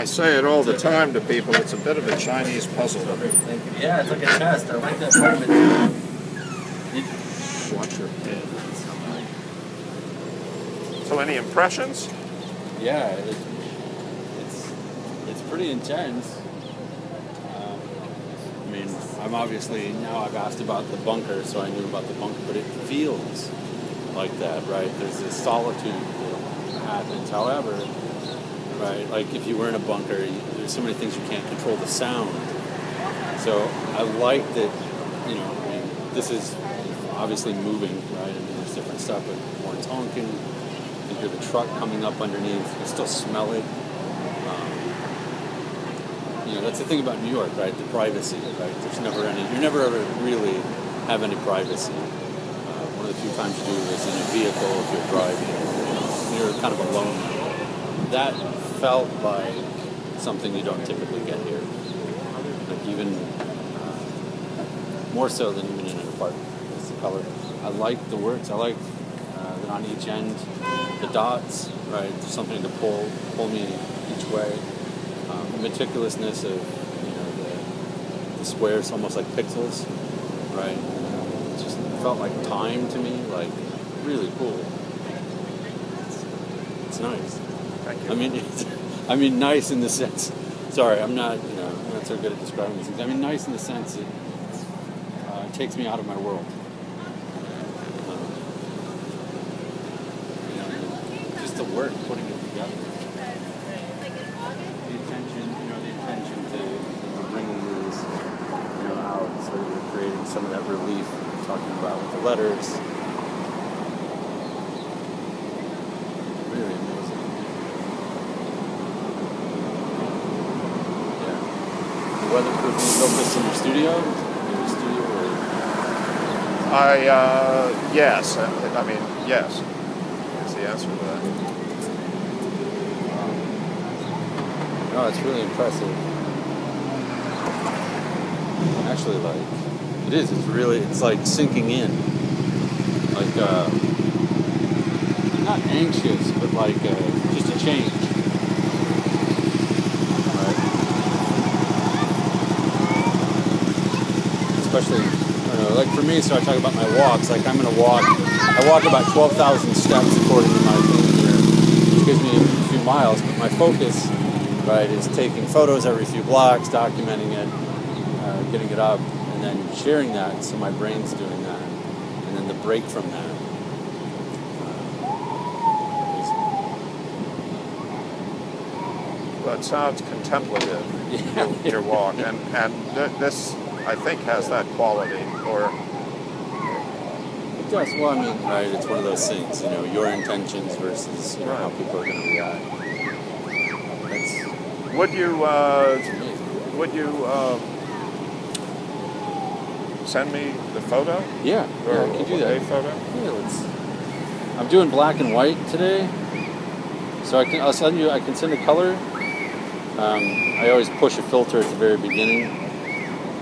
say it all the time to people, it's a bit of a Chinese puzzle. Yeah, it's like a test. I like that part of it. Watch your head. So any impressions? Yeah, it's pretty intense. I mean, I'm obviously, now I've asked about the bunker, so I knew about the bunker, but it feels like that, right? There's this solitude that happens. However, right, like if you were in a bunker, there's so many things you can't control the sound. So I like that, you know, I mean, this is obviously moving, right? I mean, there's different stuff, but horns honking, you hear the truck coming up underneath, you still smell it. You know, that's the thing about New York, right? The privacy, right? There's never any, you never ever really have any privacy. One of the few times you do is in a vehicle if you're driving, you're kind of alone. That felt like something you don't typically get here. Like even more so than even in an apartment. It's the color. I like the works. I like that on each end, the dots, right? There's something to pull me each way. The meticulousness of, you know, the squares, almost like pixels, right? It just felt like time to me, like really cool. It's nice. Thank you. I mean, nice in the sense. Sorry, I'm not so good at describing these things. I mean, nice in the sense it takes me out of my world. You know, just the work, putting it together. The intention to bringing these, you know, out, so you're creating some of that relief you're talking about with the letters. Really amazing. Yeah. The weatherproof, you built this in your studio? Yes. I mean, yes. Is the answer to that. No, it's really impressive. Actually, like, it is. It's like sinking in. Like, not anxious, but like just a change. Right? Especially, I don't know, like for me, so I talk about my walks. Like, I'm going to walk, I walk about 12,000 steps according to my thing here, which gives me a few miles, but my focus, right, is taking photos every few blocks, documenting it, getting it up, and then sharing that, so my brain's doing that. And then the break from that. Well, it sounds contemplative, your walk, and this, I think, has that quality, or... It does. Well, I mean, right, it's one of those things, you know, your intentions versus, you know, how people are going to react. Would you send me the photo? Yeah, or I can do that. A photo? Yeah, I'm doing black and white today, so I can send a color. I always push a filter at the very beginning,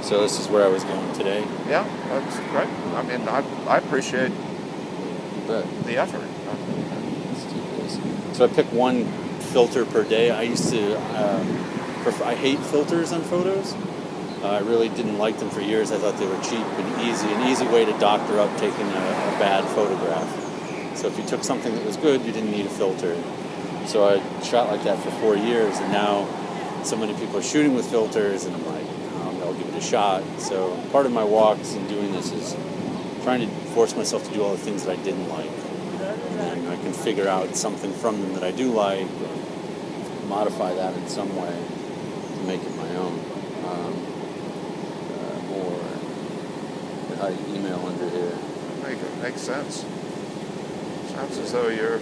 so this is where I was going today. Yeah, that's great. I mean, I appreciate the effort. Let's do this. So I pick one filter per day. I used to, I hate filters on photos. I really didn't like them for years. I thought they were cheap and easy, an easy way to doctor up taking a bad photograph. So if you took something that was good, you didn't need a filter. So I shot like that for 4 years, and now so many people are shooting with filters, and I'm like, I'll give it a shot. So part of my walks in doing this is trying to force myself to do all the things that I didn't like. And then I can figure out something from them that I do like, or modify that in some way to make it my own. Or how you email under here. Makes sense. Sounds as though you're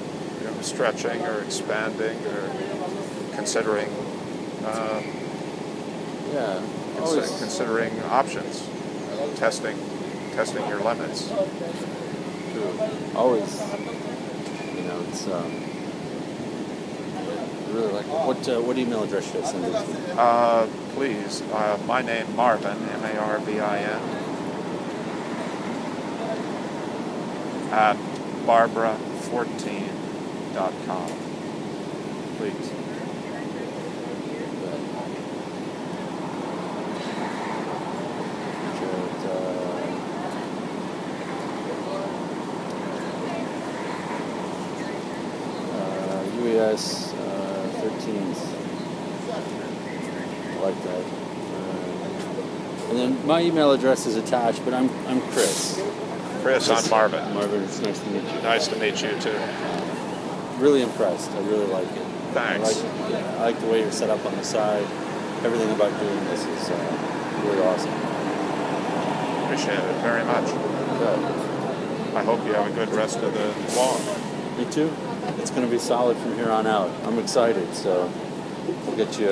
stretching or expanding or considering considering options, testing your limits. True. Always, you know, it's really like what email address should I send it to? Please, my name Marvin, Marvin, at barbara14.com. Please. US 13s. I like that. And then my email address is attached, but I'm Chris. Chris, I'm Marvin. Marvin, it's nice to meet you. Nice to meet you too. Really impressed. I really like it. Thanks. I like the way you're set up on the side. Everything about doing this is really awesome. Appreciate it very much. Good. I hope you have a good rest of the walk. Me too. It's going to be solid from here on out. I'm excited, so we'll get you.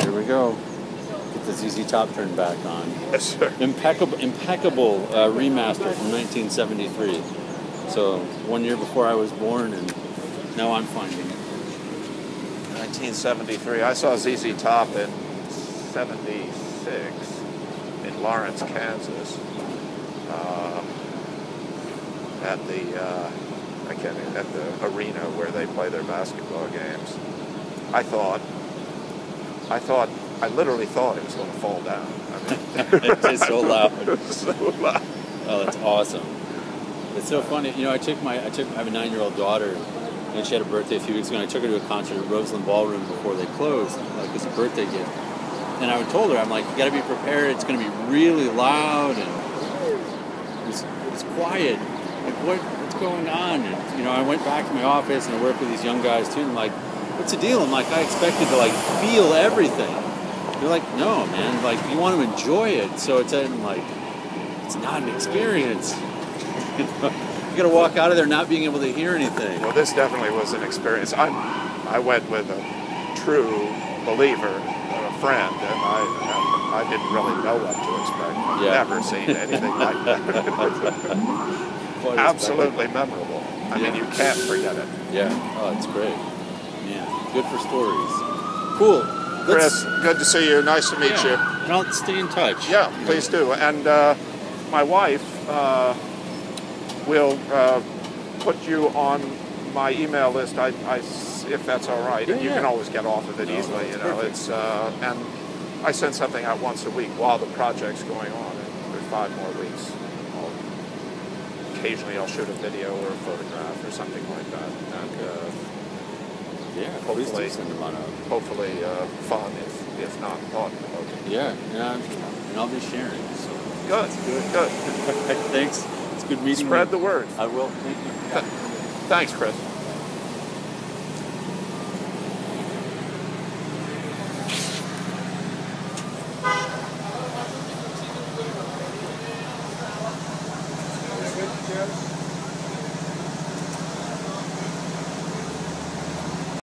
Here we go. Get the ZZ Top turned back on. Yes, sir. Impeccable remaster from 1973. So 1 year before I was born, and now I'm finding it. 1973. I saw ZZ Top in '76 in Lawrence, Kansas. At the arena where they play their basketball games. I literally thought it was going to fall down. I mean, It's so loud. It was so loud. Oh, that's awesome. It's so funny. You know, I have a 9-year-old daughter, and she had a birthday a few weeks ago, and I took her to a concert at Roseland Ballroom before they closed, like as a birthday gift. And I told her, I'm like, you got to be prepared. It's going to be really loud, and it's quiet. Like, what's going on? And, you know, I went back to my office, and I work with these young guys, too, and I'm like, what's the deal? I'm like, I expected to, like, feel everything. They're like, no, man, like, you want to enjoy it. So I'm like, it's not an experience. You got to walk out of there not being able to hear anything. Well, this definitely was an experience. I went with a true believer, a friend, and I didn't really know what to expect. I've never seen anything like that. Absolutely memorable. I mean, you can't forget it. Yeah. Oh, it's great. Yeah. Good for stories. Cool. Chris, good to see you. Nice to meet you. And I'll stay in touch. Yeah, please do. And my wife will put you on my email list. If that's all right. Yeah, and you can always get off of it easily. You know, perfect. it's and I send something out once a week while the project's going on. And there's 5 more weeks. Occasionally, I'll shoot a video or a photograph or something like that. And hopefully send them on out. Hopefully fun, if not thought-provoking. Yeah, and I'll be sharing. So. Good. Thanks. It's good meeting you. Spread the word. I will. Thank you. Thanks, Chris. Joe?